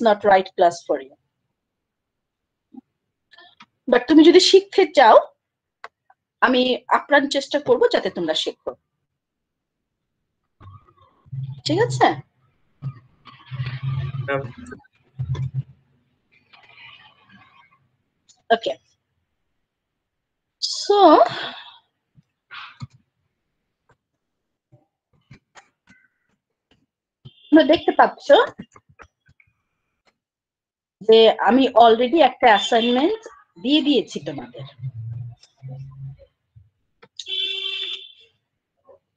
not right class for you. But তুমি যদি শিখতে চাও আমি আপ্রাণ চেষ্টা করব যাতে তোমরা শিখো, ঠিক আছে? ওকে, সো তোমরা দেখতে পাচ্ছ যে আমি অলরেডি একটা অ্যাসাইনমেন্ট দিয়ে দিয়েছি তোমাদের।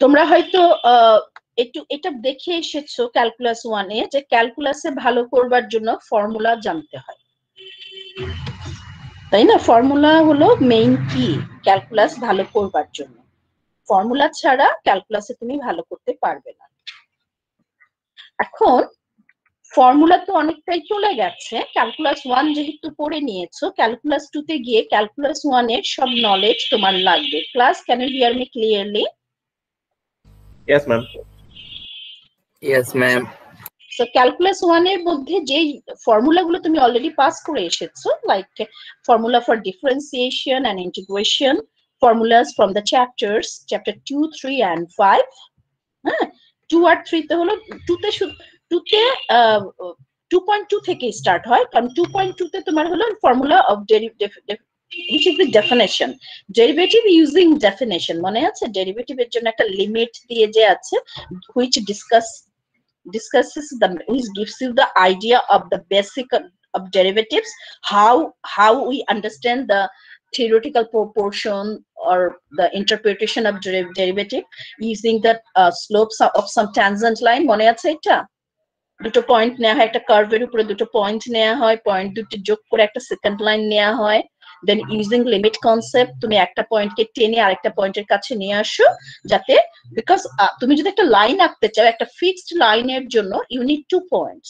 তোমরা হয়তো একটু এটা দেখে এসেছো ক্যালকুলাস 1 এ যে ক্যালকুলাসে ভালো করবার জন্য ফর্মুলা জানতে হয়, তাই না? ফর্মুলা হলো মেইন কি ক্যালকুলাস ভালো করবার জন্য। ফর্মুলা ছাড়া ক্যালকুলাসে তুমি ভালো করতে পারবে না। এখন ফর্মুলা তো অনেকটাই চলে গেছে, ক্যালকুলাস 1 যেহেতু পড়ে নিয়েছো, ক্যালকুলাস 2 তে গিয়ে ক্যালকুলাস 1 এর সব নলেজ তোমার লাগবে। Class, can you hear me clearly? Yes, ma'am. Yes, ma'am. So calculus 1 এর মধ্যে যে ফর্মুলাগুলো তুমি অলরেডি পাস করে এসেছো, like formula for differentiation and integration, formulas from the chapters, chapter 2, 3 and 5, হ্যাঁ 2 আর 3 তে হলো 2 তে 2.2 থেকে স্টার্ট হয়, কারণ 2.2 তে তোমার হলো formula of which is the definition, derivative using definition, মনে আছে? ডেরিভেটিভের জন্য একটা লিমিট দিয়ে যে আছে, which discusses which gives you the idea of the basic of derivatives, how we understand the theoretical proportion or the interpretation of derivative using the slopes of some tangent line, মনে আছে? এটা দুটো point নেওয়া হয়, একটা কার্ভের উপরে দুটো পয়েন্ট নেওয়া হয়, পয়েন্ট দুটো যোগ করে একটা সেকেন্ড লাইন নেওয়া হয়, দেন ইউজিং লিমিট কনসেপ্ট তুমি একটা পয়েন্টকে টেনে আরেকটা পয়েন্টের কাছে নিয়ে আসো, যাতে বিকজ তুমি যদি একটা লাইন আঁকতে চাও, একটা ফিক্সড লাইনের জন্য ইউ নিড 2 পয়েন্টস।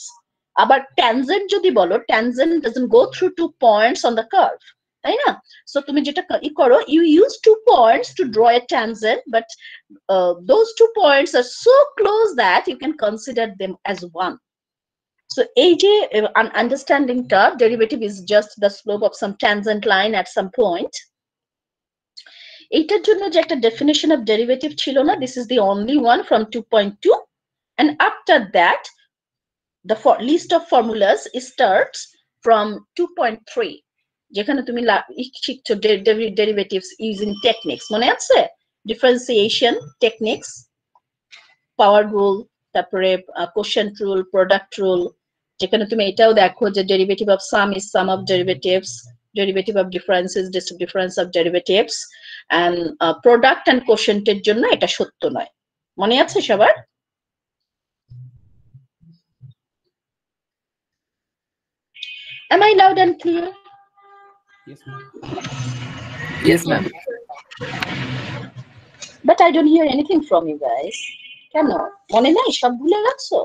আবার ট্যানজেন্ট যদি বলো, tangent doesn't go through 2 points on the curve, তাই না? সো তুমি যেটা করো, you use 2 points to draw a tangent, but those 2 points are so close that you can consider them as one. So AJ, an understanding term, derivative is just the slope of some tangent line at some point. এইটার জন্য যে একটা definition of derivative ছিল না, this is the only one from 2.2, and after that the list of formulas starts from 2.3, যেখানে তুমি শিখছো derivatives using techniques, মনে আছে? differentiation techniques, power rule, তারপরে quotient rule, product rule, যেখানে তুমি এটাও দেখো যে derivative of sum is sum of derivatives, derivative of difference is just difference of derivatives, and product and quotient এর জন্য এটা সত্য নয়। মনে আছে সবার? Am I loud and clear? Yes, ma'am. Yes, ma'am. But I don't hear anything from you guys. কেন মনে নাই? সব ভুলে গেছো?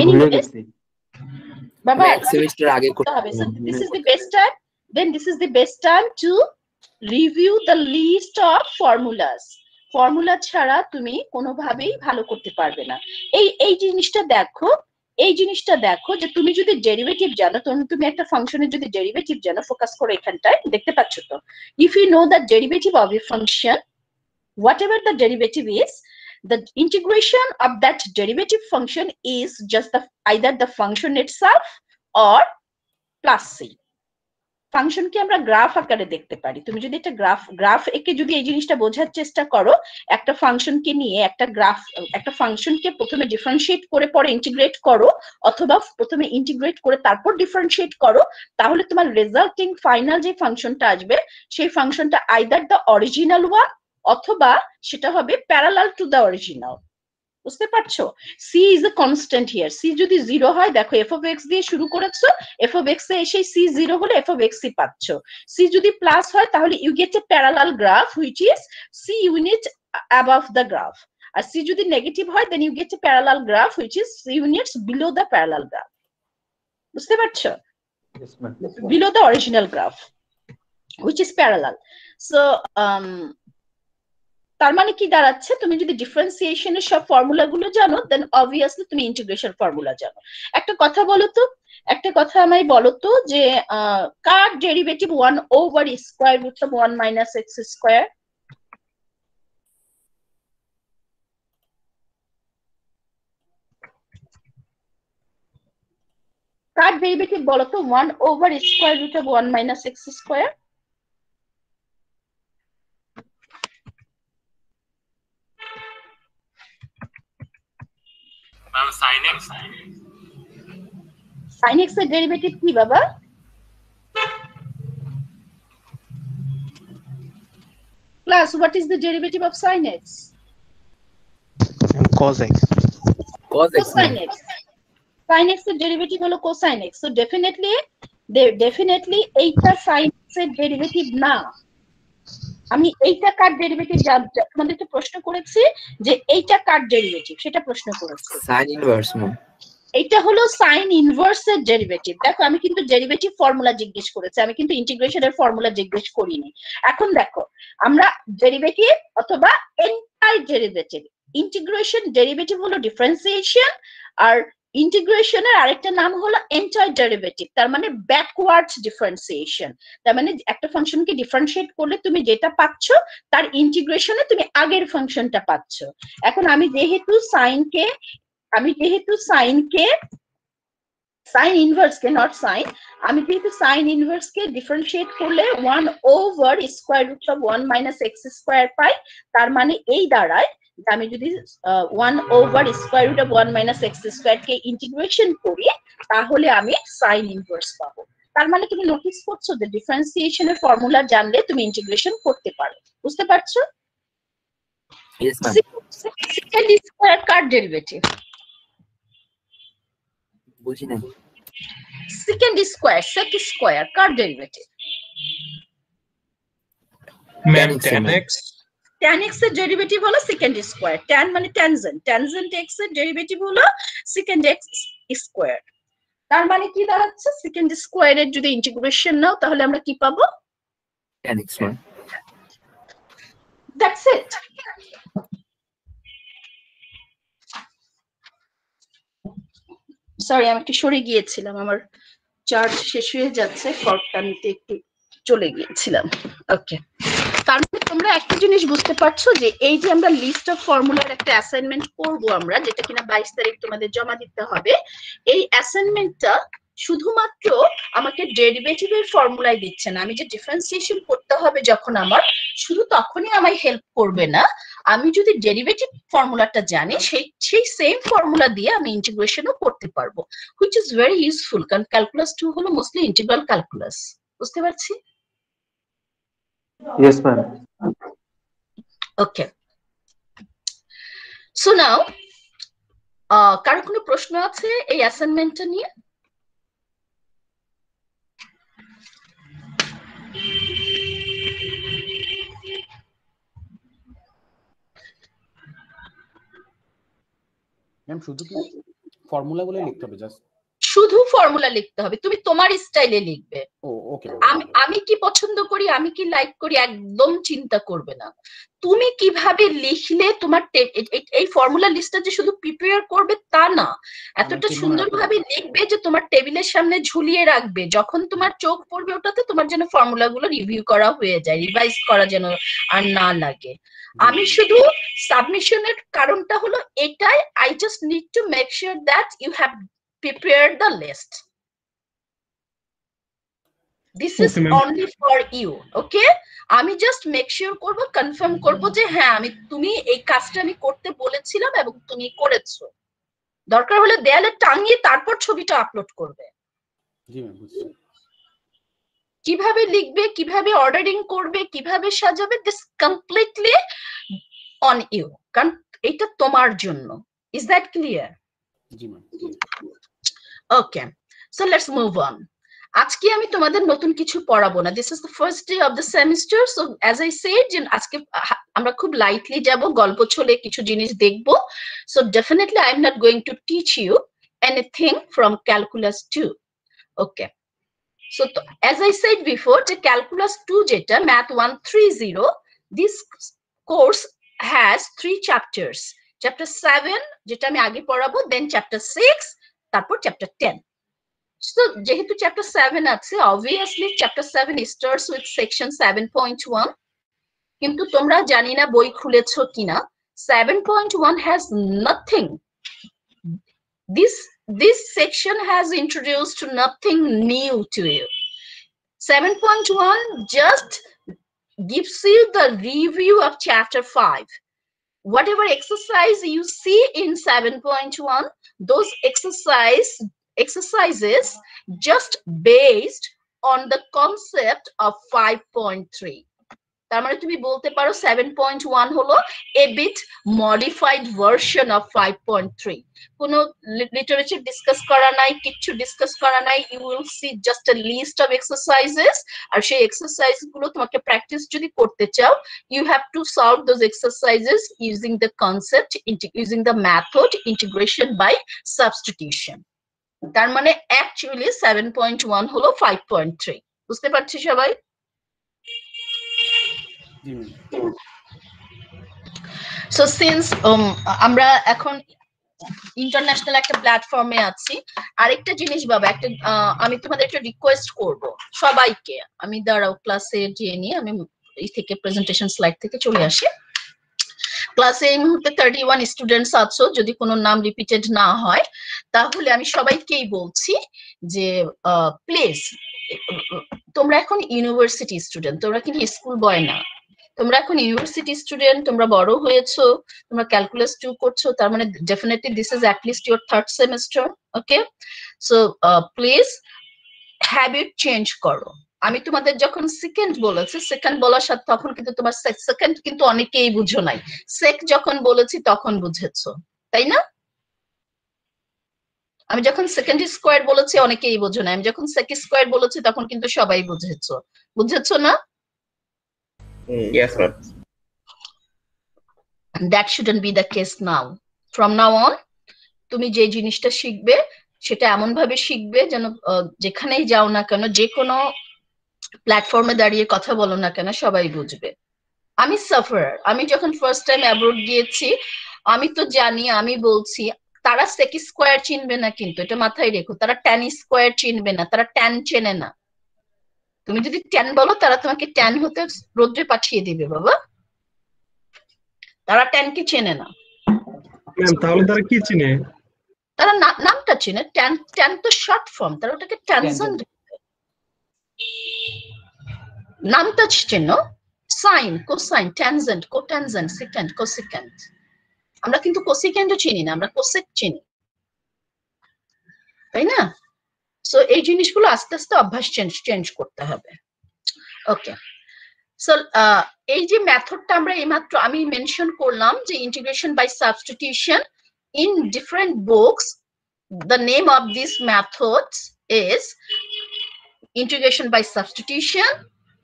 ভুলে গেছি বাবা, সেমিস্টার আগে করতে হবে। This is the best time. Then this is the best time to review the list of formulas. Formula ছাড়া তুমি কোনোভাবেই ভালো করতে পারবে না। এই জিনিসটা দেখো যে তুমি যদি ডেরিভেটিভ জানো, তুমি একটা ফাংশনের যদি ডেরিভেটিভ জানো, ফোকাস করে এখানটায় দেখতে পাচ্ছ তো, if you know the derivative of a function, whatever the derivative is, the integration of that derivative function is just either the function itself or plus c. ফাংশনকে আমরা গ্রাফ আকারে দেখতে পারি। তুমি যদি একটা গ্রাফ একে যদি এই জিনিসটা বোঝার চেষ্টা করো, একটা ফাংশনকে নিয়ে একটা ফাংশনকে প্রথমে ডিফারেন্সিয়েট করে পরে ইন্টিগ্রেট করো, অথবা প্রথমে ইন্টিগ্রেট করে তারপর ডিফারেন্সিয়েট করো, তাহলে তোমার রেজাল্টিং ফাইনাল যে ফাংশনটা আসবে, সেই ফাংশনটা আইদার দ্য অরিজিনাল ওয়ান অথবা সেটা হবে প্যারালাল টু দ্য অরিজিনাল। বুঝতে পারছো? c is a constant here. c যদি 0 হয়, দেখো f of x দিয়ে শুরু করেছো, f of x এ এসে c 0 হলে f of x ই পাচ্ছো। c যদি প্লাস হয় তাহলে you get a parallel graph which is c unit above the graph, আর c যদি নেগেটিভ হয় then you get a parallel graph which is c units below the parallel graph. বুঝতে পারছো? Yes, ma'am. Below the original graph which is parallel. So তার মানে কি দাঁড়াচ্ছে, তুমি যদি ডিফারেন্সিয়েশনের সব ফর্মুলা গুলো জানো, দেন অবভিয়াসলি তুমি ইন্টিগ্রেশন ফর্মুলা জানো। একটা কথা বলো তো, একটা কথা আমায় বলো তো, যে কার ডেরিভেটিভ 1/√1 মাইনাস এক্স স্কোয়ার? কার ডেরিভেটিভ বলো তো 1/√1 minus x square? sin x এর ডেরিভেটিভ কি বাবা? Class, what is the derivative of sin x? cos x. Cosine x. Sin x এর ডেরিভেটিভ হলো cosine x. So definitely এইটা sin x এর ডেরিভেটিভ না। আমি এইটা কার ডেরিভেটিভ তোমাদেরকে প্রশ্ন করেছি, যে এইটা কার ডেরিভেটিভ সেটা প্রশ্ন করেছি। Sign inverse ma'am. এইটা হলো সাইন ইনভার্স এর ডেরিভেটিভ। দেখো আমি কিন্তু ডেরিভেটিভ ফর্মুলা জিজ্ঞেস করেছি, আমি কিন্তু ইন্টিগ্রেশনের ফর্মুলা জিজ্ঞেস করিনি। এখন দেখো আমরা ডেরিভেটিভ অথবা এন্টার ডেরিভেটিভ, ইন্টিগ্রেশন ডেরিভেটিভ হলো ডিফারেন্সিয়েশন, আর ইন্টিগ্রেশনের আরেকটা নাম হলো এন্টার ডেরিভেটিভ, তার মানে ব্যাকওয়ার্ডস ডিফারেন্সিয়েশন। তার মানে একটা ফাংশনকে ডিফারেন্সিয়েট করলে তুমি যেটা পাচ্ছ তার ইন্টিগ্রেশনে তুমি আগের ফাংশনটা পাচ্ছ। এখন আমি যেহেতু সাইন ইনভার্স কে নট সাইন, আমি যেহেতু সাইন ইনভার্স কে ডিফারেন্সিয়েট করলে 1/√1 মাইনাস এক্স স্কোয়ার পাই, তার মানে এই দাঁড়ায় যে আমি যদি 1/√1 মাইনাস এক্স স্কোয়ার কে ইন্টিগ্রেশন করি তাহলে আমি সাইন ইনভার্স পাবো। তার মানে তুমি নোটিস করছো যে ডিফারেন্সিয়েশনের ফর্মুলা জানলে তুমি ইন্টিগ্রেশন করতে পারো। বুঝতে পারছো? Yes ma'am. সেকেন্ড স্কোয়ার কার ডেরিভেটিভ? বুঝি না। সেকেন্ড স্কোয়ার কার derivative? Ma'am, tan x. tan x এর ডেরিভেটিভ হলো সেকেন্ড স্কোয়ার। tan মানে ট্যানজেন্ট, ট্যানজেন্ট x এর ডেরিভেটিভ হলো সেকেন্ড x স্কোয়ার। তার মানে কি দাঁড়াচ্ছে, সেকেন্ড স্কোয়ারের যদি ইন্টিগ্রেশন নাও তাহলে আমরা কি পাবো? tan x ma'am. That's it. Sorry আমি একটু সরে গিয়েছিলাম, আমার চার্জ শেষ হয়ে যাচ্ছে, ফর্কটা নিতে একটু চলে গিয়েছিলাম। ওকে, তার মানে তোমরা একটা জিনিস বুঝতে পারছো যে এই যে আমরা লিস্ট অফ ফর্মুলার একটা অ্যাসাইনমেন্ট করব আমরা, যেটা কিনা 22 তারিখ তোমাদের জমা দিতে হবে, এই অ্যাসাইনমেন্টটা শুধুমাত্র আমাকে ডেরিভেটিভের ফর্মুলাই দিচ্ছে না। আমি যে ডিফারেন্সিয়েশন করতে হবে যখন আমার, শুধু তখনই আমায় হেল্প করবে না, আমি যদি ডেরিভেটিভ ফর্মুলাটা জানি সেই সেম ফর্মুলা দিয়ে আমি ইন্টিগ্রেশনও করতে পারবো, হুইচ ইজ ভেরি ইউজফুল, কারণ ক্যালকুলাস 2 হলো মোস্টলি ইন্টিগ্রাল ক্যালকুলাস। বুঝতে পারছি? Yes, ma'am. Okay. So now, কারো কোনো প্রশ্ন আছে এই অ্যাসাইনমেন্টটা নিয়ে? ম্যাম শুধু কি ফর্মুলাগুলো লিখতে হবে? জাস্ট শুধু ফর্মুলা লিখতে হবে, তুমি তোমার স্টাইলে লিখবে। ও ওকে। আমি কি পছন্দ করি, আমি কি লাইক করি একদম চিন্তা করবে না। তুমি কিভাবে লিখলে তোমার এই ফর্মুলা লিস্টটা যে শুধু প্রিপেয়ার করবে তা না, এতটা সুন্দরভাবে লিখবে যে তোমার টেবিলের সামনে ঝুলিয়ে রাখবে, যখন তোমার চোখ পড়বে ওটাতে তোমার যেন ফর্মুলাগুলো রিভিউ করা হয়ে যায়, রিভাইজ করা যেন আর না লাগে। আমি শুধু সাবমিশনের কারণটা হলো এটাই, I just need to make sure that you have prepared the list. This is only for you, okay? আমি জাস্ট মেক শিওর করব, কনফার্ম করব যে হ্যাঁ তুমি এই কাজটা আমি করতে বলেছিলাম এবং তুমি করেছো। দরকার হলে দেয়ালে টাঙিয়ে তারপর ছবিটা আপলোড করবে। জি ম্যাম বুঝছি। কিভাবে লিখবে, কিভাবে অর্ডারিং করবে, কিভাবে সাজাবে, দিস কমপ্লিটলি অন ইউ, কারণ এটা তোমার জন্য। Is that clear? G ma'am. Okay, so let's move on. আজকে আমি তোমাদের নতুন কিছু পড়াবো না। This is the first day of the semester, so as I said, আজকে আমরা খুব লাইটলি যাব, গল্প ছলে কিছু জিনিস দেখব। So definitely I am not going to teach you anything from calculus 2. Okay, so as I said before, the calculus 2 যেটা math 130, this course has 3 chapters. Chapter 7 যেটা আমি আগে পড়াবো, then chapter 6, তারপর chapter 10. So যেহেতু chapter 7 আছে, obviously chapter 7 starts with section 7.1. কিন্তু তোমরা জানি না বই খুলেছো কিনা, 7.1 has nothing. This section has introduced nothing new to you. 7.1 just gives you the review of chapter 5. Whatever exercise you see in 7.1, those exercises just based on the concept of 5.3. তার মানে তুমি বলতে পারো 7.1 হলো a bit modified version of 5.3. কোনো literature discuss করা নাই, কিছু ডিসকাস করা নাই, you will see just a list of exercises, আর সেই এক্সারসাইজ গুলো তোমাকে প্র্যাকটিস যদি করতে চাও, you have to solve those exercises using the concept, using the method integration by substitution. তার মানে অ্যাকচুয়ালি 7.1 হলো 5.3. বুঝতে পারছি সবাই? So since আমরা এখন ইন্টারন্যাশনাল একটা প্ল্যাটফর্মে আছি, আরেকটা জিনিস বাবা, একটা আমি তোমাদের একটা রিকোয়েস্ট করব সবাইকে। আমি দাঁড়াও ক্লাসে গিয়ে নিয়ে আমি এই থেকে প্রেজেন্টেশন স্লাইড থেকে চলে আসি। ক্লাসে এই মুহূর্তে 31 স্টুডেন্টস আছো, যদি কোনো নাম রিপিটেড না হয় তাহলে আমি সবাইকেই বলছি যে প্লিজ, তোমরা এখন ইউনিভার্সিটি স্টুডেন্ট, তোমরা কিন্তু স্কুল বয় না, তোমরা এখন ইউনিভার্সিটি স্টুডেন্ট, তোমরা বড় হয়েছো, তোমরা ক্যালকুলাস 2 করছো, তার মানে definitely this is at least your 3rd semester. Okay, so please habit change করো। আমি তোমাদের যখন সেকেন্ড বলেছি, সেকেন্ড বলার সাথে তখন কিন্তু তোমার সেকেন্ড কিন্তু অনেকেই বুঝো নাই, সেক যখন বলেছি তখন বুঝেছো, তাই না? আমি যখন সেকেন্ড স্কোয়ার বলেছি অনেকেই বুঝো না, আমি যখন সেক স্কোয়ার বলেছি তখন কিন্তু সবাই বুঝেছো, বুঝেছো না? Yes, ma'am. That shouldn't be the case now. From now on, তুমি যে জিনিসটা শিখবে সেটা এমন ভাবে শিখবে যেন যেখানেই যাও না কেন, যে কোনো প্ল্যাটফর্মে দাঁড়িয়ে কথা বলো না কেন, সবাই বুঝবে। আমি সাফারার, আমি যখন ফার্স্ট টাইম অ্যাব্রোড গিয়েছি, আমি তো জানি, আমি বলছি তারা সেক স্কোয়ার চিনবে না, কিন্তু এটা মাথায় রেখো, তারা ট্যান স্কোয়ার চিনবে না, তারা ট্যান চেনে না। তুমি যদি ট্যান বলো, তারা তোমাকে ট্যান হতে রোদ্রে পাঠিয়ে দিবে বাবা, তারা ট্যানকে চেনে না। ম্যাম তাহলে তারা কি চিনে? তারা নামটা চেনে, ট্যান, ট্যান তো শর্ট ফর্ম, তারা ওটাকে ট্যানজেন্ট, নামটা চেনো, সাইন, কোসাইন, ট্যানজেন্ট, কোট্যানজেন্ট, সেকেন্ড, কোসেকেন্ড। আমরা কিন্তু কোসেকেন্ডও চিনি না, আমরা কোসেক চিনি, তাই না? সো এই জিনিসগুলো আস্তে আস্তে অভ্যাস চেঞ্জ করতে হবে। ওকে, সো এই যে মেথডটা আমরা এইমাত্র আমি মেনশন করলাম যে integration by substitution, in different books the name of this method is integration by substitution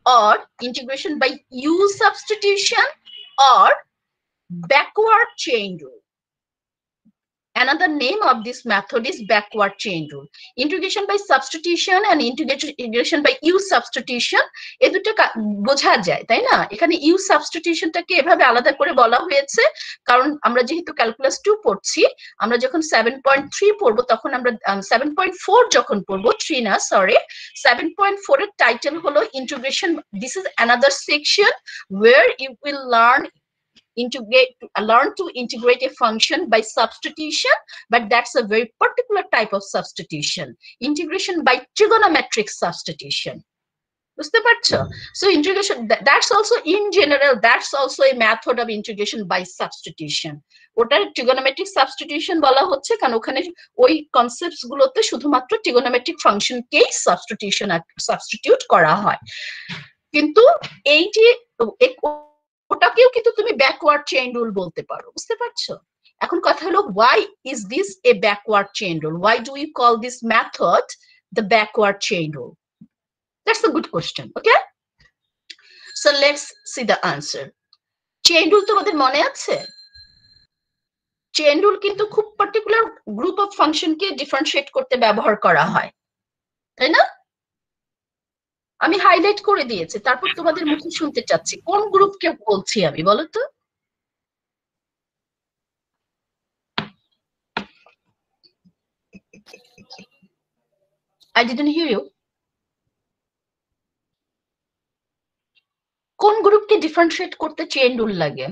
or integration by U substitution or backward chain rule. Another name of this method is backward chain rule. Integration by substitution and integration by U substitution, এই দুটো বোঝা যায়, তাই না? এখানে U substitutionটাকে এভাবে আলাদা করে বলা হয়েছে কারণ আমরা যেহেতু ক্যালকুলাস 2 পড়ছি, আমরা যখন 7.3 পড়বো তখন আমরা 7.4 যখন পড়বো, 3 না সরি, 7.4 এর টাইটেল হলো integration. This is another section where you will learn to integrate a function by substitution, but that's a very particular type of substitution, integration by trigonometric substitution. বুঝতে পারছো? So integration, that's also in general, that's also a method of integration by substitution. ওটা trigonometric substitution বলা হচ্ছে কারণ ওখানে ওই concepts গুলোতে শুধুমাত্র trigonometric ফাংশনকেই সাবস্টিটিউট করা হয়। কিন্তু এই যে ওটাকেও কিন্তু তুমি ব্যাকওয়ার্ড চেইন রুল বলতে পারো, বুঝতে পারছো? এখন কথা হলো, why is this a backward chain rule? Why do we call this method the backward chain rule? That's a good question. Okay, so let's see the answer. Chain rule তোমাদের মনে আছে? চেইন রুল কিন্তু খুব particular group of ফাংশনকে differentiate করতে ব্যবহার করা হয়, তাই না? আমি হাইলাইট করে দিয়েছি, তারপর তোমাদের মুখে শুনতে চাচ্ছি কোন গ্রুপকে বলছি আমি, বলো তো? I didn't hear you. কোন গ্রুপকে ডিফারেন্সিয়েট করতে চেইন রুল লাগে?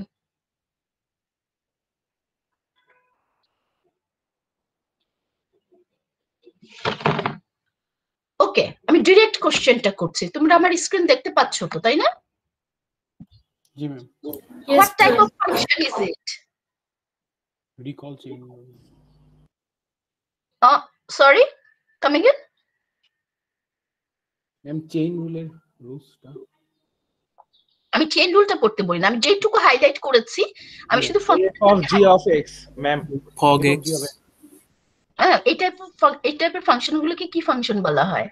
ওকে, আমি ডিরেক্ট কোশ্চেনটা করছি। তোমরা আমার স্ক্রিন দেখতে পাচ্ছ তো, তাই না? জি ma'am. What type of function is it? Recall chain. Sorry, come again? Ma'am chain রুলের রুলসটা। আমি চেইন রুলটা পড়তে বলি না, আমি যেটুকু হাইলাইট করেছি আমি শুধু of g of x, ma'am. Fog X. হ্যাঁ, এই টাইপের ফাংশনগুলোকে কি ফাংশন বলা হয়?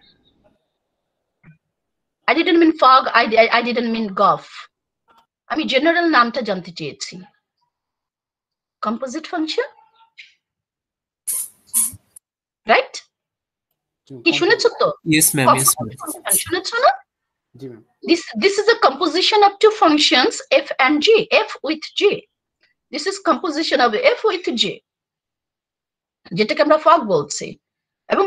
I didn't mean fog, I didn't mean gov. আমি জেনারেল নামটা জানতে চেয়েছি। Composite function, right? কি শুনেছো তো? Yes, ma'am. Yes, ma'am. শুনেছো না? জি ma'am. This is a composition of two functions f and g, f with g. This is composition of f with g, যেটাকে আমরা ফগ বলছি। এবং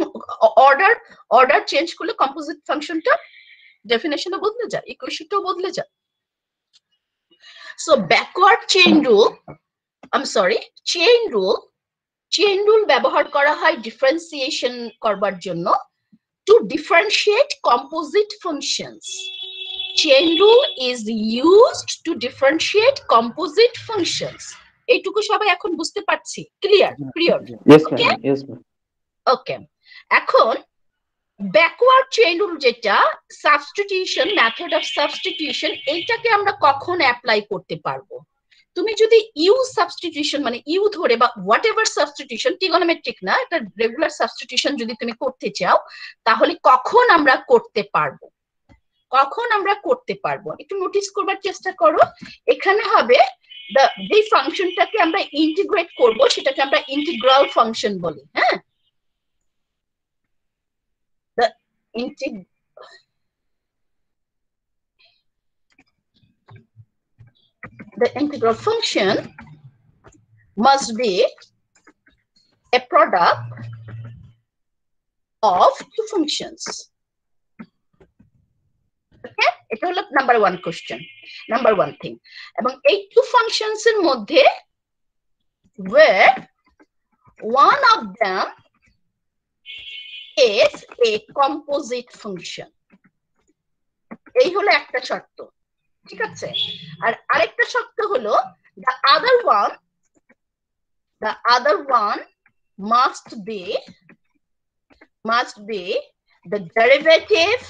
অর্ডার চেঞ্জ করলে কম্পোজিট ফাংশনটা ডেফিনেশনও বদলে যায়, ইকুয়েশনটাও বদলে যায়। সো ব্যাকওয়ার্ড চেইন রুল ব্যবহার করা হয় ডিফারেন্সিয়েশন করবার জন্য, two differentiate composite functions. Chain rule is used to differentiate composite functions. এইটুকু সবাই এখন বুঝতে পারছি? Clear? Yes, ma'am. Yes, ma'am. ওকে, এখন ব্যাকওয়ার্ড চেইন রুল যেটা সাবস্টিটিউশন, মেথড অফ সাবস্টিটিউশন, এইটাকে আমরা কখন অ্যাপ্লাই করতে পারবো? তুমি যদি ইউ সাবস্টিটিউশন মানে ইউ ধরে বা হোয়াট এভার সাবস্টিটিউশন, ট্রিগোনোমেট্রিক না, একটা রেগুলার সাবস্টিটিউশন যদি তুমি করতে চাও, তাহলে কখন আমরা করতে পারবো? একটু নোটিস করবার চেষ্টা করো। এখানে হবে যে ফাংশনটাকে আমরা ইন্টিগ্রেট করব সেটাকে আমরা ইন্টিগ্রাল ফাংশন বলি। হ্যাঁ, the integral function must be a product of two functions. Okay, এটা হলো নাম্বার 1 কোশ্চেন, নাম্বার 1 থিং। এবং এই টু ফাংশনস এর মধ্যে where one of them is a composite function, এই হলো একটা শর্ত, ঠিক আছে? আর আরেকটা শর্ত হলো the other one must be the derivative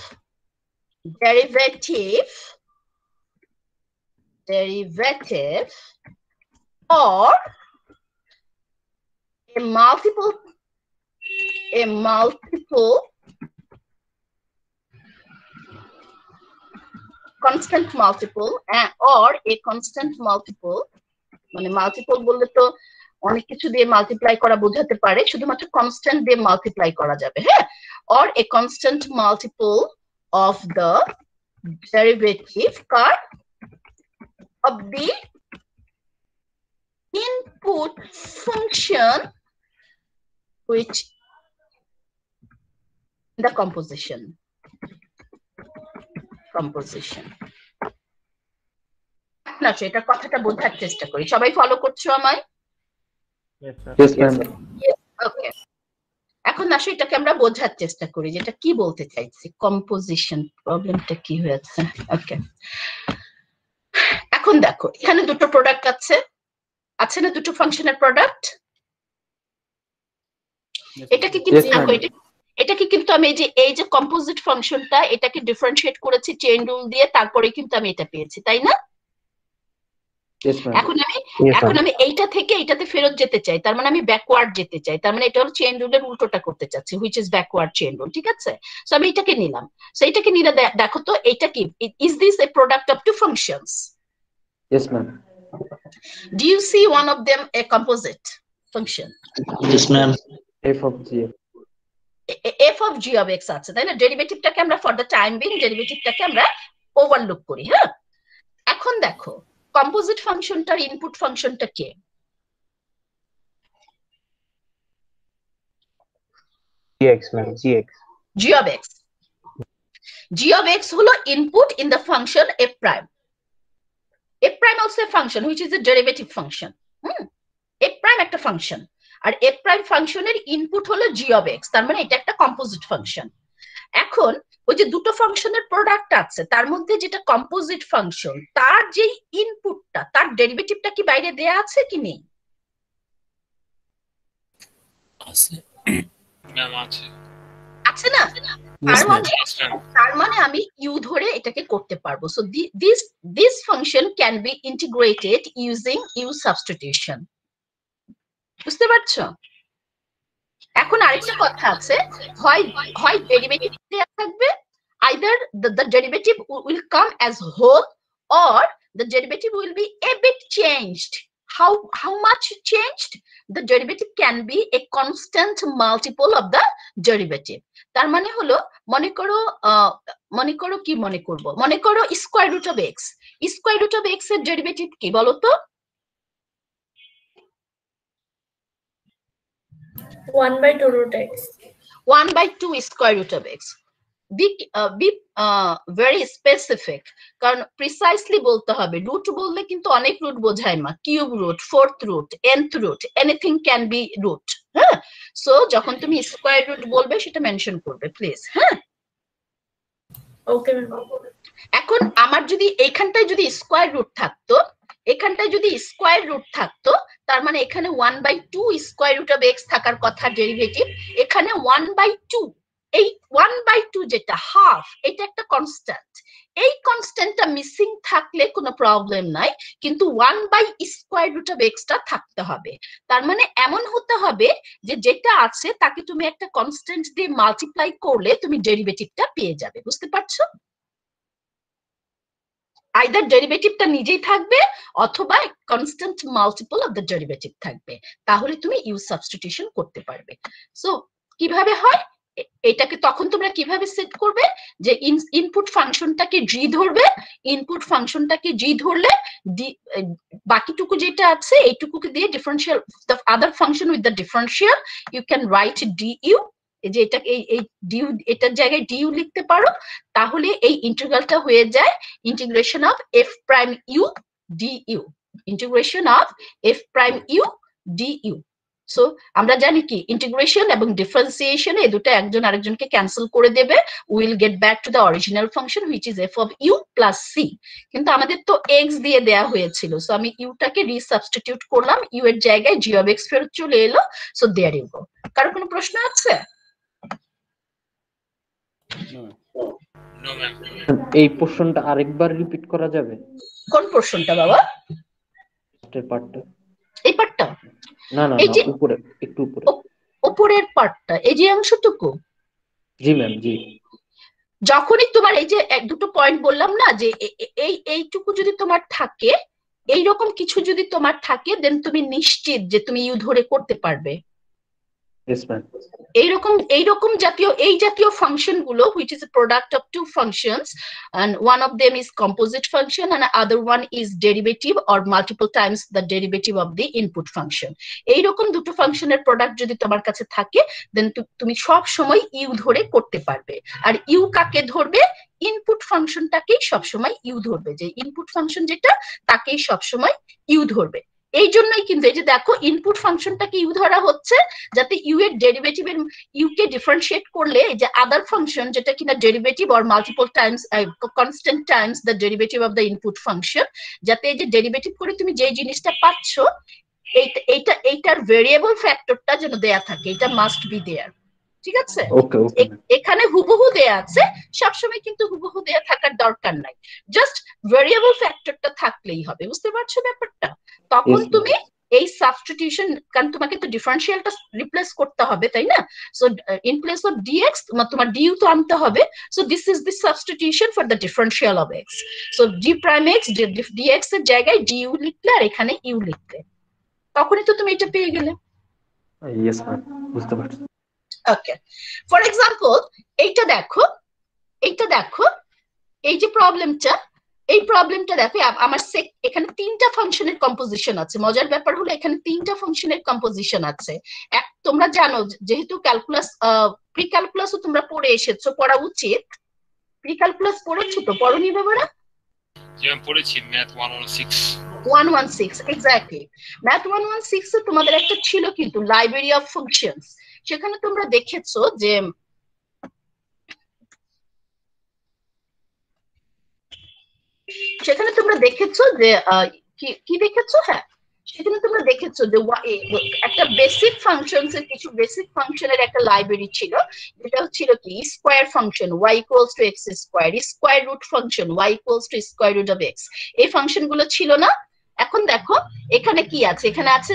or a multiple constant multiple or a constant multiple, মানে মাল্টিপল বললে তো অনেক কিছু দিয়ে মাল্টিপ্লাই করা বোঝাতে পারে, শুধুমাত্র কনস্ট্যান্ট দিয়ে মাল্টিপ্লাই করা যাবে। হ্যাঁ, or a constant multiple of the derivative of the input function which the composition না, এটা কথাটা বোঝার চেষ্টা করি। সবাই ফলো করছো আমায়? Yes, ma'am. ওকে, এখন আসো এটাকে আমরা বোঝার চেষ্টা করি যেটা কি বলতে চাইছি, কম্পোজিশন প্রবলেমটা কি হয়েছে। ওকে, এখন দেখো এখানে দুটো প্রোডাক্ট আছে না, দুটো ফাংশনের প্রোডাক্ট। এটাকে কিন্তু এটাকে কিন্তু আমি এই যে কম্পোজিট ফাংশনটা, এটাকে ডিফারেন্সিয়েট করেছি চেইন রুল দিয়ে, তারপরে কিন্তু আমি এটা পেয়েছি, তাই না? এখন আমি এইটা থেকে এইটাতে ফেরত যেতে চাই, তার মানে আমি ব্যাকওয়ার্ড যেতে চাই, তার মানে এটা হলো চেইন রুলের উল্টোটা করতে চাচ্ছি, which is backward chain rule, ঠিক আছে? সো আমি এটাকে নিলাম। সো এটাকে নিলে দেখো তো এটা কি, is this a product of two functions? Yes, ma'am. Do you see one of them a composite function? Yes, ma'am. F of g of x আছে, তাই না? ডেরিভেটিভটাকে আমরা ফর দ্য টাইম বিং ডেরিভেটিভটাকে আমরা ওভারলুক করি। হ্যাঁ, এখন দেখো কম্পোজিট ফাংশনটার ইনপুট ফাংশনটা কে? gx, ma'am. Gx. g of x. g of x হলো input in the function f prime. f prime also a function which is a derivative function. f prime একটা function, আর f prime ফাংশনের input হলো g of x, তার মানে এটা একটা composite function. এখন ওই যে দুটো ফাংশনের প্রোডাক্ট আছে, তার মধ্যে যেটা কম্পোজিট ফাংশন, তার যে ইনপুটটা, তার ডেরিভেটিভটা কি বাইরে দেয়া আছে কি নেই? আছে ম্যাম আছে। আছে না? তার মানে আমি ইউ ধরে এটাকে করতে পারবো। So this function can be integrated using u substitution. বুঝতে পারছো? এখন আরেকটা কথা আছে, হয় ডেরিভেটিভ দেয়া থাকবে, either the derivative will come as whole or the derivative will be a bit changed. How much changed? The derivative can be a constant multiple of the derivative. তার মানে হলো, মনে করো কি মনে করব, মনে করো square root of x। Square root of x এর ডেরিভেটিভ কি বলো তো? 1/2 root x. 1/2 square root of x. Be very specific, কারণ প্রিসাইসলি বলতে হবে। রুট বললে কিন্তু অনেক রুট বোঝায় না, cube root, fourth root, nth root, anything can be root. হ্যাঁ, সো যখন তুমি স্কয়ার রুট বলবে সেটা মেনশন করবে প্লিজ। হ্যাঁ, ওকে ম্যাম। এখন আমার যদি এইখানটায় যদি স্কয়ার রুট থাকতো, এখানটায় যদি স্কয়ার রুট থাকতো, তার মানে এখানে 1/2 স্কয়ার রুট অফ x থাকার কথা ডেরিভেটিভ, এখানে 1/2, এই 1/2 যেটা হাফ, এটা একটা কনস্ট্যান্ট। এই কনস্ট্যান্টটা মিসিং থাকলে কোনো প্রবলেম নাই, কিন্তু 1/স্কয়ার রুট অফ x টা থাকতে হবে। তার মানে এমন হতে হবে যে যেটা আছে তাকে তুমি একটা কনস্ট্যান্ট দিয়ে মাল্টিপ্লাই করলে তুমি ডেরিভেটিভটা পেয়ে যাবে। বুঝতে পারছো? আইদার ডেরিভেটিভটা নিজেই থাকবে অথবা constant multiple of the derivative থাকবে, তাহলে তুমি ইউ সাবস্টিটিউশন করতে পারবে। সো কিভাবে হয় এটাকে তখন তোমরা কিভাবে সেট করবে, যে ইনপুট ফাংশনটাকে জি ধরবে, ইনপুট ফাংশনটাকে জি ধরলে বাকিটুকু যেটা আছে এইটুকুকে দিয়ে differential, the other function with the differential you can write d u, যে এটা এই ডিউ, এটার জায়গায় ডিউ লিখতে পারো, তাহলে এই ইন্টিগ্রালটা হয়ে যায় integration of f prime u d u, integration of f prime u d u. So আমরা জানি কি ইন্টিগ্রেশন এবং ডিফারেন্সিয়েশন এই দুটো একজন আরেকজনকে ক্যান্সেল করে দেবে, will get back to the original function which is f of u plus c. কিন্তু আমাদের তো এক্স দিয়ে দেয়া হয়েছিল, সো আমি ইউটাকে রিসাবস্টিটিউট করলাম, ইউ এর জায়গায় জি অফ এক্স ফেরত চলে এলো। So there you go. কারো কোনো প্রশ্ন আছে? এই পোরশনটা আরেকবার রিপিট করা যাবে? কোন পোরশনটা বাবা? পার্টটা, এই পার্টটা? না না এই যে উপরে, একটু উপরে, উপরের পার্টটা, এই যে অংশটুকু? জি ম্যাম, জি। যখনই তোমার এই যে এক দুটো পয়েন্ট বললাম না, যে এইটুকু যদি তোমার থাকে, এইরকম কিছু যদি তোমার থাকে, দেন তুমি নিশ্চিত যে তুমি ইউ ধরে করতে পারবে। Yes ma'am. এইরকম জাতীয় ফাংশন গুলো which is a product of two functions and one of them is composite function and other one is derivative or multiple times the derivative of the input function. এইরকম দুটো ফাংশনের product যদি তোমার কাছে থাকে, দেন তুমি সব সময় ইউ ধরে করতে পারবে। আর ইউ কাকে ধরবে? ইনপুট ফাংশনটাকেই সবসময় ইউ ধরবে, যে ইনপুট ফাংশন যেটা তাকেই সবসময় ইউ ধরবে। এই জন্যই কিন্তু এই যে দেখো ইনপুট ফাংশনটাকে ইউ ধরা হচ্ছে, যাতে ইউ এর ডেরিভেটিভের ইউ কে ডিফারেন্সিয়েট করলে এই যে আদার ফাংশন যেটা কিনা derivative or multiple Times constant Times the derivative of the input function, যাতে এই যে ডেরিভেটিভ করে তুমি যে জিনিসটা পাচ্ছ এইটার ভেরিয়েবল ফ্যাক্টরটা যেন দেয়া থাকে, এটা মাস্ট বি দেয়ার। ঠিক আছে? এখানে হুবহু দেয়া আছে, সবসময় কিন্তু হুবহু দেয়া থাকার দরকার নাই, জাস্ট ভেরিয়েবল ফ্যাক্টরটা থাকলেই হবে। বুঝতে পারছো ব্যাপারটা? তখন তুমি এই সাবস্টিটিউশন, কারণ তোমাকে তো ডিফারেন্সিয়ালটা রিপ্লেস করতে হবে, তাই না? So in place of dx তোমার ডিইউ তো আনতে হবে। So this is the substitution for the differential of x. So d prime x dx এর জায়গায় ডিইউ লিখলে আর এখানে ইউ লিখলে, তখনই তো তুমি এটা পেয়ে গেলে। ইয়েস ম্যাম, বুঝতে পারছি। ওকে, ফর এক্সাম্পল এইটা দেখো, এই যে প্রবলেমটা, এই প্রবলেমটা দেখো, আমার এখানে তিনটা ফাংশনের কম্পোজিশন আছে। মজার ব্যাপার হলো এখানে তিনটা ফাংশনের কম্পোজিশন আছে। তোমরা জানো যেহেতু ক্যালকুলাস প্রি ক্যালকুলাসও তোমরা পড়ে এসেছো, পড়া উচিত। প্রি ক্যালকুলাস পড়েছো তো, পড়োনি বাবারা? জি ম্যাম পড়েছি, ম্যাথ 116। 116 এক্স্যাক্টলি। ম্যাথ 116 এ তোমাদের একটা ছিল কিন্তু লাইব্রেরি অফ ফাংশনস। সেখানে তোমরা দেখেছো যে কি দেখেছো? হ্যাঁ, সেখানে তোমরা দেখেছো যে একটা বেসিক ফাংশনস এর কিছু বেসিক ফাংশনের একটা লাইব্রেরি ছিল, যেটা ছিল কি square function y equals to x square, square root function y equals to square root of x। এই ফাংশন গুলো ছিল না? এখন দেখো এখানে কি আছে, এখানে আছে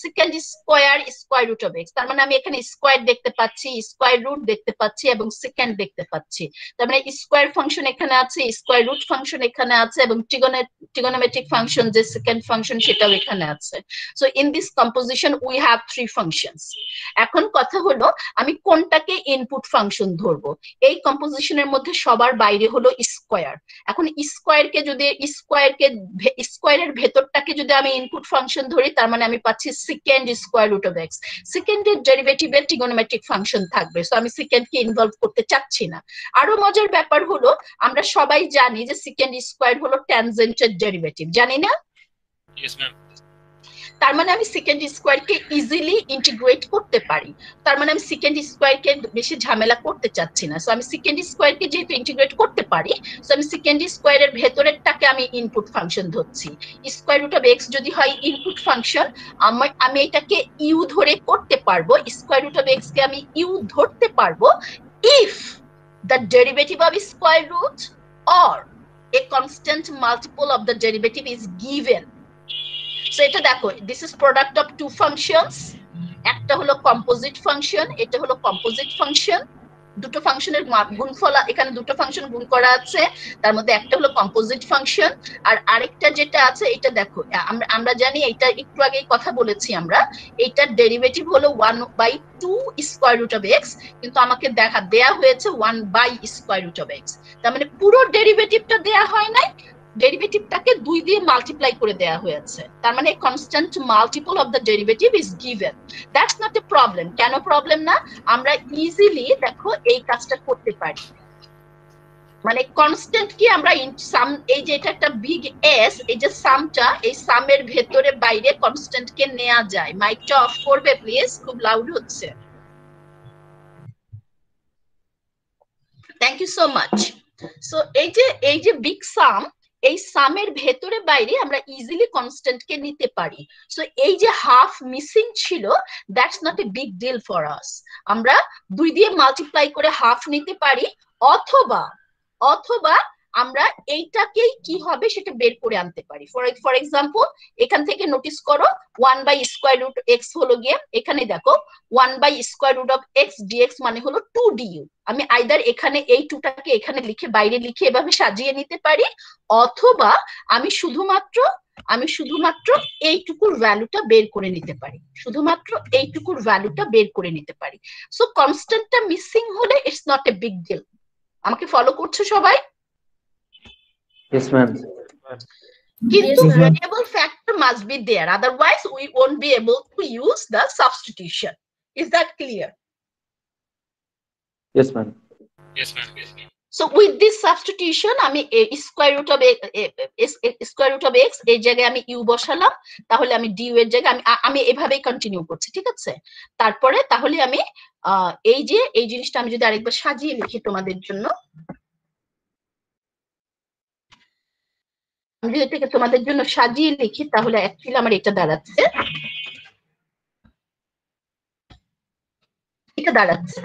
second square square root of x. তার মানে আমি এখানে স্কোয়ার দেখতে পাচ্ছি, স্কোয়ার রুট দেখতে পাচ্ছি এবং সেকেন্ড দেখতে পাচ্ছি। তার মানে স্কোয়ার ফাংশন এখানে আছে, স্কোয়ার রুট ফাংশন এখানে আছে এবং trigonometric ফাংশন যে সেকেন্ড ফাংশন সেটাও এখানে আছে। So in this composition we have 3 functions. এখন কথা হলো আমি কোনটাকে ইনপুট ফাংশন ধরবো। এই কম্পোজিশনের মধ্যে সবার বাইরে হলো স্কোয়ার। এখন স্কোয়ারের ভেতরটাকে যদি আমি ইনপুট ফাংশন ধরি, তার মানে আমি পাচ্ছি second square root of x. সেকেন্ডের ডেরিভেটিভের ট্রিগোনোমেট্রিক ফাংশন থাকবে, সো আমি সেকেন্ডকে ইনভলভ করতে চাচ্ছি না। আরো মজার ব্যাপার হলো আমরা সবাই জানি যে সেকেন্ড স্কোয়ার হলো ট্যানজেন্টের ডেরিভেটিভ, জানি না? Yes ma'am. তার মানে আমি সেকেন্ড স্কোয়ারকে ইজিলি ইন্টিগ্রেট করতে পারি। তার মানে আমি সেকেন্ড স্কোয়ারকে বেশি ঝামেলা করতে চাচ্ছি না। সো আমি সেকেন্ড স্কোয়ারকে যেহেতু ইন্টিগ্রেট করতে পারি, সো আমি সেকেন্ড স্কোয়ারের ভেতরেরটাকে আমি ইনপুট ফাংশন ধরছি। স্কোয়ার রুট অফ এক্স যদি হয় ইনপুট ফাংশন, আমি এটাকে ইউ ধরে করতে পারবো। স্কোয়ার রুট অফ এক্স কে আমি ইউ ধরতে পারবো if the derivative of square root or a constant multiple of the derivative is given. So এটা দেখো, this is product of two functions. একটা হলো কম্পোজিট ফাংশন, এটা হলো কম্পোজিট ফাংশন। দুটো ফাংশনের গুণফল, এখানে দুটো ফাংশন গুণ করা আছে, তার মধ্যে একটা হলো কম্পোজিট ফাংশন আর আরেকটা যেটা আছে এটা দেখো, আমরা জানি এটা একটু আগেই কথা বলেছি আমরা, এইটার ডেরিভেটিভ হলো 1/2 স্কোয়ার রুট অফ এক্স, কিন্তু আমাকে দেয়া হয়েছে 1 স্কোয়ার রুট অফ এক্স। তার মানে পুরো ডেরিভেটিভটা দেয়া হয় নাই, ডেরিভেটিভটাকে 2 দিয়ে মাল্টিপ্লাই করে দেয়া হয়েছে। তার মানে constant multiple of the derivative is given. That's not A problem. কেন প্রবলেম না? আমরা ইজিলি দেখো এই কাজটা করতে পারি। মানে কনস্ট্যান্ট কি আমরা সাম, এই যে এটা একটা বিগ এস, এই যে সামটা, এই সামের ভেতরে বাইরে কনস্ট্যান্ট কে নেওয়া যায়। মাইকটা অফ করবে প্লিজ, খুব লাউড হচ্ছে। Thank you so much. So এই যে বিগ সাম, এই সামের ভেতরে বাইরে আমরা ইজিলি কনস্ট্যান্ট কে নিতে পারি। সো এই যে হাফ মিসিং ছিল, that's not a big deal for us. আমরা 2 দিয়ে মাল্টিপ্লাই করে হাফ নিতে পারি, অথবা আমরা এইটাকেই কি হবে সেটা বের করে আনতে পারি। ফর এক্সাম্পল এখান থেকে নোটিস করো 1 স্কোয়ার রুট এক্স হলো গিয়ে, এখানে দেখো 1 square root of x dx মানে হলো 2 ডিইউ। আমি আইদার এখানে এই 2টাকে এখানে লিখে বাইরে লিখে এভাবে সাজিয়ে নিতে পারি, অথবা আমি শুধুমাত্র এইটুকুর ভ্যালুটা বের করে নিতে পারি, সো কনস্ট্যান্টটা মিসিং হলে it's not a big deal. আমাকে ফলো করছো সবাই? Yes, ma'am. কিন্তু Yes, ma'am. variable factor must be there, otherwise we won't be able to use the substitution. Is that clear? Yes, ma'am. Yes ma'am. So with this substitution আমি square root of x এই জায়গায় আমি u বসালাম, তাহলে আমি du এর জায়গায় আমি এভাবেই কন্টিনিউ করছি, ঠিক আছে? তারপরে তাহলে আমি এই জিনিসটা আমি যদি আরেকবার সাজিয়ে লিখি তোমাদের জন্য, আমি যদি এটাকে তোমাদের জন্য সাজিয়ে লিখি, তাহলে অ্যাকচুয়ালি আমার এটা দাঁড়াচ্ছে,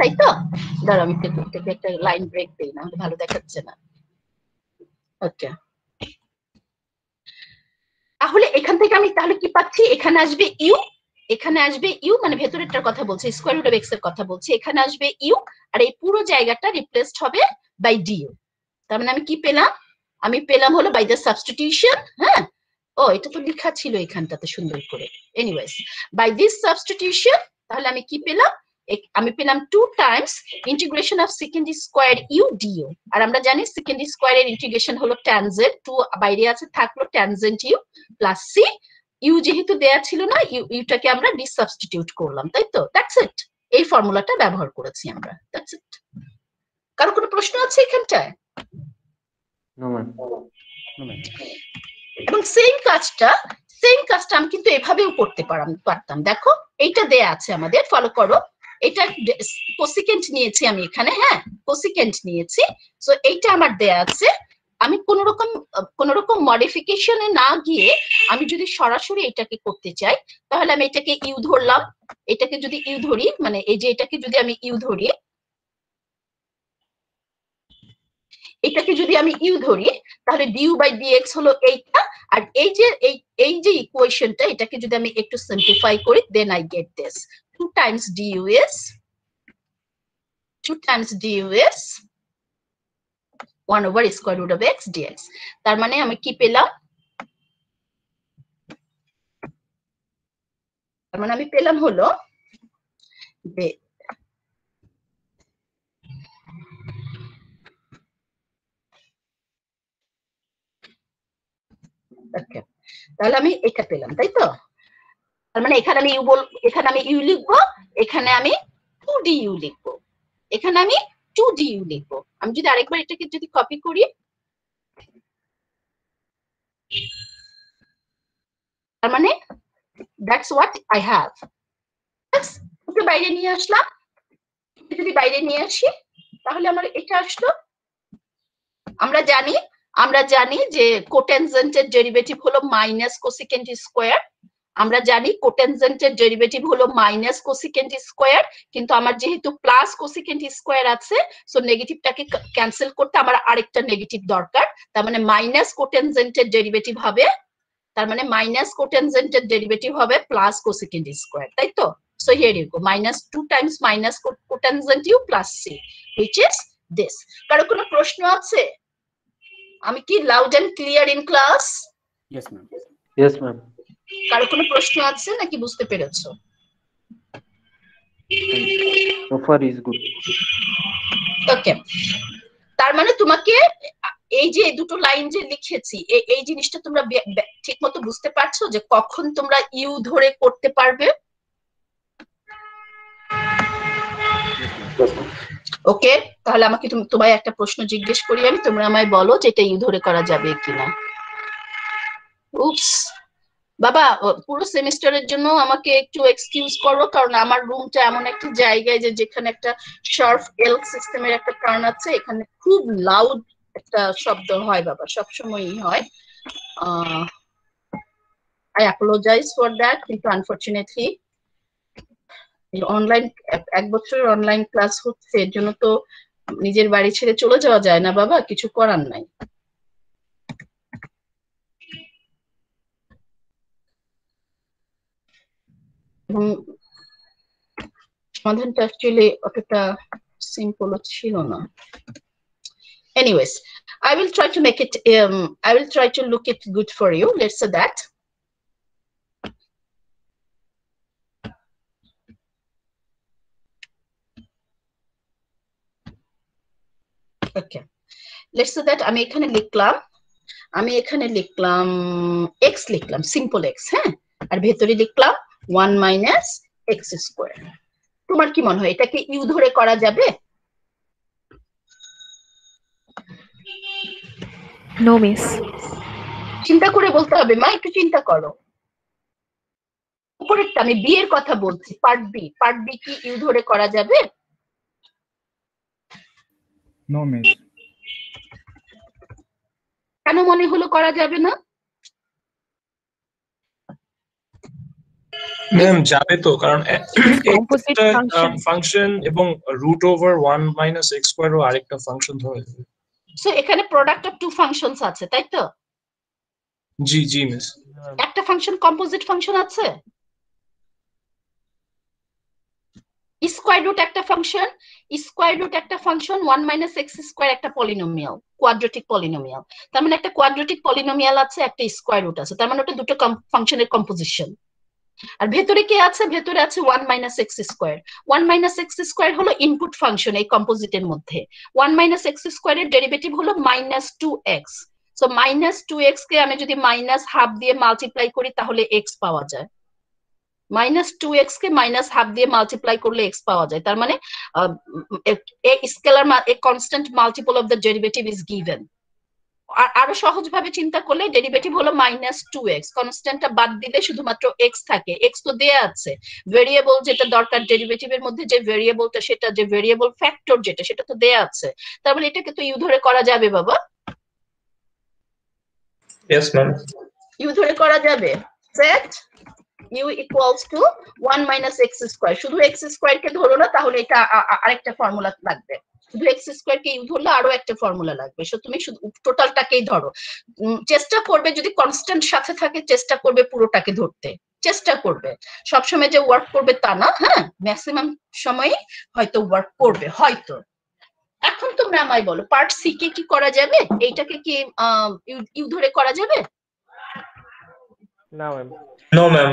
তাই তো? দাঁড়াও আমি এটাকে একটা লাইন ব্রেক দিই, না ভালো দেখাচ্ছে না। ওকে, তাহলে এখান থেকে আমি তাহলে কি পাচ্ছি? এখানে আসবে ইউ, মানে ভেতরেরটার কথা বলছি, স্কয়ার রুট অফ এক্স এর কথা বলছি। এখানে আসবে ইউ আর এই পুরো জায়গাটা রিপ্লেসড হবে বাই ডিইউ। তার মানে আমি কি পেলাম? আমি পেলাম হলো বাই দ্য সাবস্টিটিউশন। হ্যাঁ, ও এটা তো লেখা ছিল এখানটাতে সুন্দর করে। এনিওয়েজ, বাই দিস সাবস্টিটিউশন তাহলে আমি কি পেলাম? আমি পেলাম 2 times integration of second square u d u. আর আমরা জানি সেকেন্ড স্কয়ারের ইন্টিগ্রেশন হলো ট্যানজেন্ট, 2 বাইরে আছে থাকলো tangent u plus c u যেহেতু দেয়া ছিল না, ইউটাকে আমরা ডিসাবস্টিটিউট করলাম, তাই তো? That's it. এই ফর্মুলাটা ব্যবহার করেছি আমরা, দ্যাটস ইট। কারো কোনো প্রশ্ন আছে এখানটায়? No, ma'am. No, ma'am. এবং সেম কাজটা আমি কিন্তু এভাবেও করতে পারতাম। দেখো এইটা দেয়া আছে আমাদের, ফলো করো। এটা কোসিকেন্ট নিয়েছি আমি এখানে, হ্যাঁ কোসিকেন্ট নিয়েছি। সো এইটা আমার দেয়া আছে। আমি কোন রকম মডিফিকেশনে না গিয়ে আমি যদি সরাসরি এটাকে করতে চাই, তাহলে আমি এটাকে ইউ ধরলাম। এটাকে যদি ইউ ধরি, মানে এই যে এটাকে যদি আমি ইউ ধরি, এটাকে যদি আমি ইউ ধরি, তাহলে ডিউ বাই ডিএক্স হলো এইটা। আর এই যে ইকুয়েশনটা, এটাকে যদি আমি একটু সিম্পলিফাই করি, then I get this 2 times du is 1 over square root of x dx। তার মানে আমি কি পেলাম? তার মানে আমি পেলাম হলো যে তাহলে আমি এটা পেলাম, তাই তো? তার মানে এখানে আমি ইউ লিখবো, এখানে আমি 2du লিখবো, এখানে আমি 2du লিখবো। আমি যদি আরেকবার এটাকে যদি কপি করি, তার মানে দ্যাটস হোয়াট আই হ্যাভ। একটু বাইরে নিয়ে আসলাম, যদি বাইরে নিয়ে আসি তাহলে আমার এটা আসলো। আমরা জানি যে কোটেনজেন্টের ডেরিভেটিভ হলো মাইনাস কোসিকেন্ট স্কোয়ার। আমরা জানি কোটেনজেন্টের ডেরিভেটিভ হলো মাইনাস কোসিকেন্ট স্কোয়ার, কিন্তু আমার যেহেতু প্লাস কোসিকেন্ট স্কোয়ার আছে, সো নেগেটিভটাকে ক্যান্সেল করতে আমার আরেকটা নেগেটিভ দরকার। তার মানে মাইনাস কোটেনজেন্টের ডেরিভেটিভ হবে, তার মানে মাইনাস কোটেনজেন্টের ডেরিভেটিভ হবে প্লাস কোসিকেন্ট স্কোয়ার, তাই তো? So here you go, minus 2 times minus cotangent u plus c, which is this. কারো কোনো প্রশ্ন আছে? আমি কি loud and clear in class? Yes, ma'am. Yes, ma'am. কারো কোনো প্রশ্ন আছে নাকি বুঝতে পেরেছো? So far is good. ওকে, তার মানে তোমাকে এই যে দুটো লাইন যে লিখেছি, এই জিনিসটা তোমরা ঠিক মতো বুঝতে পারছো যে কখন তোমরা ইউ ধরে করতে পারবে? ওকে, তাহলে আমাকে তোমায় একটা প্রশ্ন জিজ্ঞেস করি আমি, তোমরা আমায় বলো যে এটা ইউ ধরে করা যাবে কিনা। উপস বাবা, পুরো সেমিস্টারের জন্য আমাকে একটু এক্সকিউজ করো, কারণ আমার রুমটা এমন একটা জায়গায় যে যেখানে একটা শার্প এল সিস্টেমের একটা কারণ আছে, এখানে খুব লাউড একটা শব্দ হয় বাবা, সবসময়ই হয়। আই অ্যাপোলোজাইজ ফর দ্যাট, কিন্তু আনফরচুনেটলি অনলাইন 1 বছরের অনলাইন ক্লাস হচ্ছে, এর জন্য তো নিজের বাড়ি ছেড়ে চলে যাওয়া যায় না বাবা, কিছু করার নাই। এবং সমাধানটা অ্যাকচুয়ালি অতটা সিম্পল ছিল না। Anyways, I will try to make it, I will try to look it good for you. Let's say that. Okay. Let's say that আমি এখানে লিখলাম x লিখলাম, সিম্পল x, হ্যাঁ, আর ভেতরে লিখলাম 1 minus x square। তোমার কি মনে হয় এটাকে ইউ ধরে করা যাবে? No miss. চিন্তা করে বলতে হবে মা, একটু চিন্তা করো। উপরেরটা আমি বি এর কথা বলছি, পার্ট বি কি ইউ ধরে করা যাবে? No miss. কেন মনে হলো করা যাবে না? ম্যাম যাবে তো, কারণ কম্পোজিট ফাংশন এবং root over 1 minus x square ও আরেকটা ফাংশন ধরে। সো এখানে প্রোডাক্ট অফ টু ফাংশনস আছে, তাই তো? জি জি মিস। একটা ফাংশন কম্পোজিট ফাংশন আছে, স্কয়ার রুট একটা ফাংশন 1 মাইনাস এক্স স্কয়ার একটা পলিনোমিয়াল, কোয়াড্রেটিক পলিনোমিয়াল। তার মানে একটা কোয়াড্রেটিক পলিনোমিয়াল আছে, একটা স্কয়ার রুট আছে, তার মানে ওটা দুটো ফাংশনের কম্পোজিশন। আর ভেতরে কি আছে? ভেতরে আছে 1 minus x square. 1 minus x square হলো ইনপুট ফাংশন এই কম্পোজিটের মধ্যে। 1 মাইনাস এক্স স্কয়ারের ডেরিভেটিভ হলো -2x। সো -2x কে আমি যদি -1/2 দিয়ে মাল্টিপ্লাই করি তাহলে x পাওয়া যায়। -2x কে -1/2 দিয়ে মাল্টিপ্লাই করলে x পাওয়া যায়। তার মানে a scalar a constant multiple of the derivative is given. আরো সহজ ভাবে চিন্তা করলে ডেরিভেটিভ হলো -2x, কনস্ট্যান্টটা বাদ দিলে শুধুমাত্র x থাকে। x তো দেয়া আছে, ভেরিয়েবল যেটা দরকার ডেরিভেটিভের মধ্যে যে ভেরিয়েবলটা, সেটা যে ভেরিয়েবল ফ্যাক্টর যেটা, সেটা তো দেয়া আছে। তার মানে এটাকে তো ইউ ধরে করা যাবে বাবা। Yes, ma'am. ইউ ধরে করা যাবে। Set u equals to 1 minus x square, শুধু x square কে ধরো না, তাহলে এটা আরেকটা ফর্মুলা লাগবে। শুধু x স্কয়ার কে ইউ ধরলে আরো একটা ফর্মুলা লাগবে। সো তুমি শুধু টোটালটাকেই ধরো, চেষ্টা করবে যদি কনস্ট্যান্ট সাথে থাকে চেষ্টা করবে পুরোটাকে ধরতে, চেষ্টা করবে। সবসময় যে ওয়ার্ক করবে তা না, হ্যাঁ, ম্যাক্সিমাম সময় হয়তো ওয়ার্ক করবে হয়তো। এখন তোমরা আমায় বলো পার্ট সি কে কি করা যাবে? এইটাকে কি ইউ ধরে করা যাবে? No, ma'am. No, ma'am.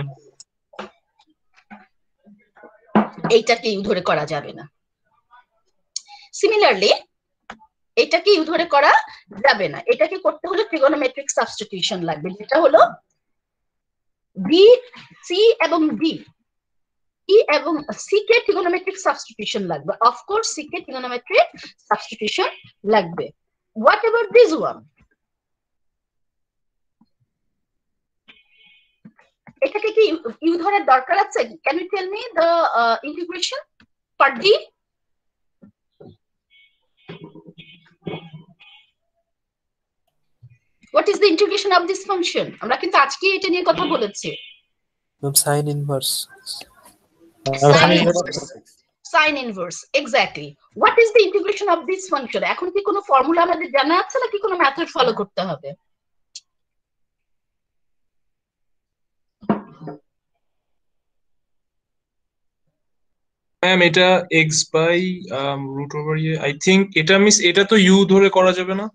এইটাকে ইউ ধরে করা যাবে না। সিমিলারলি এটাকে ইউ ধরে করা যাবে না, এটাকে করতে হলে ট্রিগোনোমেট্রিক সাবস্টিটিউশন লাগবে, যেটা হলো বি, সি এবং ডি, ই এবং সি কে ট্রিগোনোমেট্রিক সাবস্টিটিউশন লাগবে। অফকোর্স সি কে ট্রিগোনোমেট্রিক সাবস্টিটিউশন লাগবে। হোয়াট এভার দিস ওয়ান, এটাকে কি ইউ ধরার দরকার আছে? Can you tell me the integration part D? What is the integration of this function? আমরা কিন্তু আজকে এটা নিয়ে কথা বলেছি। Sin inverse. Sin inverse, exactly. What is the integration of this function? এখন কি কোনো ফর্মুলা আমাদের জানা আছে নাকি কোনো মেথড ফলো করতে হবে? ম্যাম এটা x by root over I think এটা মিস, এটা তো ইউ ধরে করা যাবে না?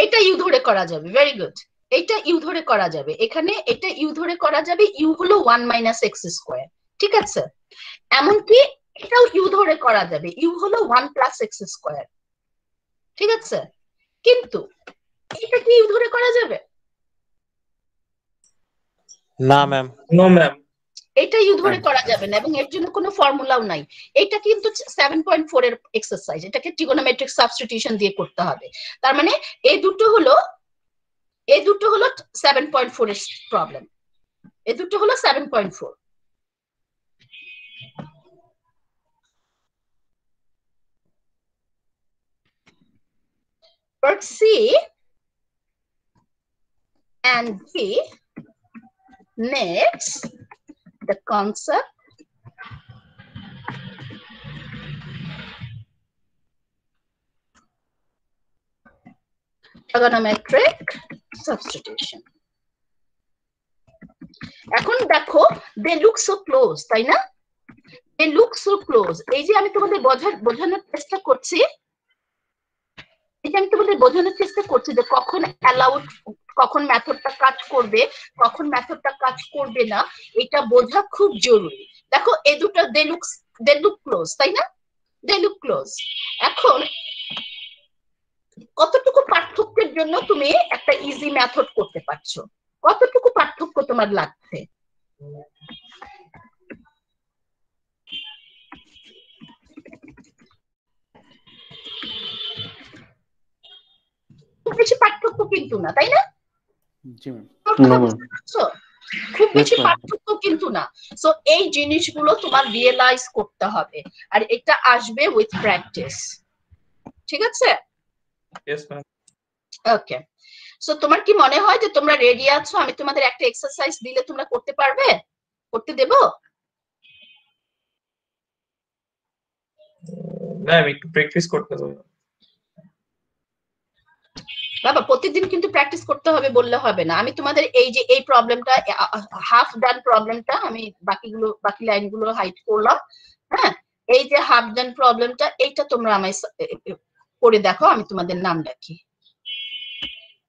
এটা ইউ ধরে করা যাবে, ভেরি গুড। এটা ইউ ধরে করা যাবে, এখানে এটা ইউ ধরে করা যাবে। ইউ হলো 1 মাইনাস এক্স স্কোয়ার, ঠিক আছে? এমনকি এটাও ইউ ধরে করা যাবে, ইউ হলো 1 প্লাস এক্স স্কোয়ার, ঠিক আছে? কিন্তু এটা কি ইউ ধরে করা যাবে? না ম্যাম। No ma'am. এটা ইউ ধরে করা যাবে না, এবং এর জন্য কোনো ফর্মুলাও নাই। এটা কিন্তু 7.4 এর এক্সারসাইজ, এটাকে ট্রিগোনোমেট্রিক সাবস্টিটিউশন দিয়ে করতে হবে। তার মানে এই দুটো হলো 7.4 এর প্রবলেম, এই দুটো হলো 7.4। Part C and D next the concept trigonometric substitution. এখন দেখো they look so close, তাই না? they look so close। এই যে আমি তোমাদের বোঝানোর চেষ্টা করছি, যে কখন অ্যালাউড, কখন মেথডটা কাজ করবে, কখন মেথডটা কাজ করবে না, এটা বোঝা খুব জরুরি। দেখো এই দুটো they look close, তাই না? they look close। এখন কতটুকু পার্থক্যের জন্য তুমি একটা ইজি মেথড করতে পারছো? কতটুকু পার্থক্য তোমার লাগছে? খুব বেশি পার্থক্য কিন্তু না, তাই না? খুব বেশি পার্থক্য কিন্তু না। সো এই জিনিসগুলো তোমার রিয়েলাইজ করতে হবে, আর এটা আসবে উইথ প্র্যাকটিস, ঠিক আছে? Yes ma'am. ওকে, সো তোমার কি মনে হয় যে তোমরা রেডি আছো? আমি তোমাদের একটা এক্সারসাইজ দিলে তোমরা করতে পারবে? করতে দেব? ম্যাম একটু প্র্যাকটিস করতে হবে। বাবা প্রতিদিন কিন্তু প্র্যাকটিস করতে হবে বললে হবে না। আমি তোমাদের এই যে এই প্রবলেমটা, হাফ ডান প্রবলেমটা, আমি বাকি লাইনগুলো হাইড করলাম, হ্যাঁ? এই যে হাফ ডান প্রবলেমটা, এইটা তোমরা আমায় করে দেখো, আমি তোমাদের নাম রাখি।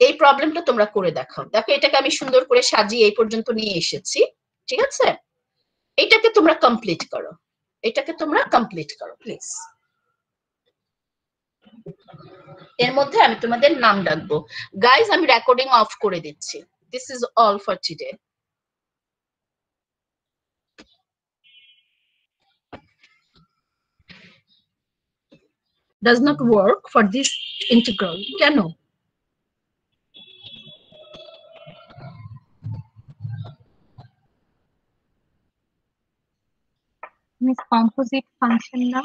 এই প্রবলেমটা তোমরা করে দেখাও। দেখো এটাকে আমি সুন্দর করে সাজিয়ে এই পর্যন্ত নিয়ে এসেছি, ঠিক আছে? এটাকে তোমরা কমপ্লিট করো, এটাকে তোমরা কমপ্লিট করো প্লিজ। এর মধ্যে আমি তোমাদের নাম ডাকবো। গাইজ আমি রেকর্ডিং অফ করে দিচ্ছি। This is all for today. Does not work for this integral. কেন? Miss composite function না?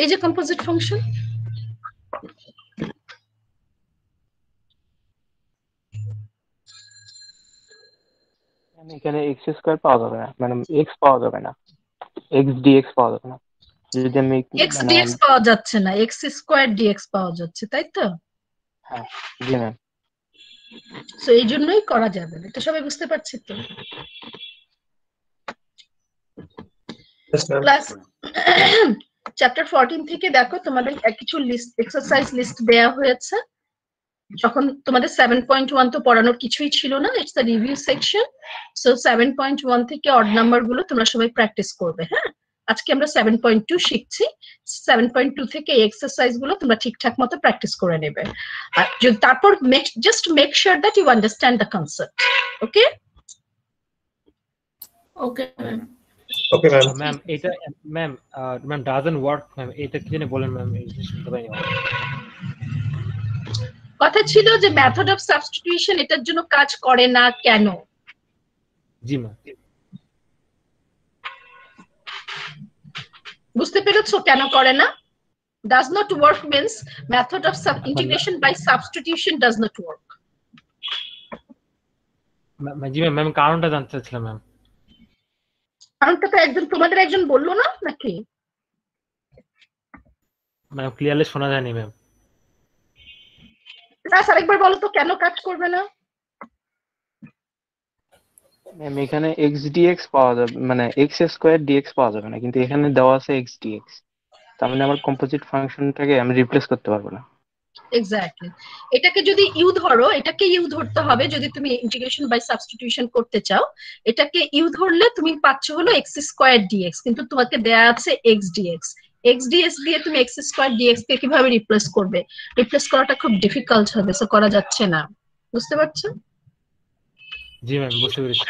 এই যে composite function, এখানে এক্স স্কোয়ার পাওয়া যাবে না, মানে এক্স পাওয়া যাবে না, এক্স ডিএক্স পাওয়া যাবে না। যদি আমি x dx পাওয়া যাচ্ছে না, x স্কয়ার dx পাওয়া যাচ্ছে, তাই তো? হ্যাঁ জি ম্যাম। সো এই জন্যই করা যাবে না, এটা সবাই বুঝতে পারছি তো? Yes, ma'am. ক্লাস চ্যাপ্টার 14 থেকে দেখো তোমাদের কিছু লিস্ট এক্সারসাইজ লিস্ট দেয়া হয়েছে। যখন তোমাদের 7.1 তো পড়ানোর কিছুই ছিল না, it's the review section. So 7.1 থেকে অড নাম্বার গুলো তোমরা সবাই প্র্যাকটিস করবে। হ্যাঁ, আজকে আমরা 7.2 শিখছি। 7.2 থেকে এই এক্সারসাইজ গুলো তোমরা ঠিকঠাক মতো প্র্যাকটিস করে নেবে। আর তারপর just make sure that you understand the concept. Okay Okay, ma'am. Okay, ma'am. Ma'am এটা ma'am ma'am doesn't work ma'am, এটা কি জানি বলেন ম্যাম, এই শুনতে পাইনি। কথা ছিল যে মেথড অফ সাবস্টিটিউশন এটার জন্য কাজ করে না কেন? জি ম্যাম। বুঝতে পেরেছো কেন করে না? does not work means method of integration by substitution does not work. G ma'am, আমি কারণটা জানতে চাচ্ছিলাম ম্যাম। কারণটা তো তোমাদের একজন বললো না নাকি? ম্যাম ক্লিয়ারলি শোনা যায়নি ম্যাম। আরেকবার বলো তো কেন কাজ করবে না? ম্যাম এখানে এক্স ডিএক্স পাওয়া যাবে, মানে এক্স স্কোয়ার ডিএক্স পাওয়া যাবে না, কিন্তু এখানে দেওয়া আছে এক্স ডিএক্স। তার মানে আমার কম্পোজিট ফাংশনটাকে আমি রিপ্লেস করতে পারবো না। এক্স্যাক্টলি, এটাকে যদি ইউ ধরো, এটাকে ইউ ধরতে হবে যদি তুমি ইন্টিগ্রেশন বাই সাবস্টিটিউশন করতে চাও। এটাকে ইউ ধরলে তুমি পাচ্ছ হলো এক্স স্কোয়ার ডিএক্স, কিন্তু তোমাকে দেয়া আছে এক্স ডিএক্স। এক্স ডিএক্স দিয়ে তুমি এক্স স্কোয়ার ডিএক্স কে কিভাবে রিপ্লেস করবে? রিপ্লেস করাটা খুব ডিফিকাল্ট হবে, সো করা যাচ্ছে না। বুঝতে পারছো? জি ম্যাম বুঝতে পেরেছি।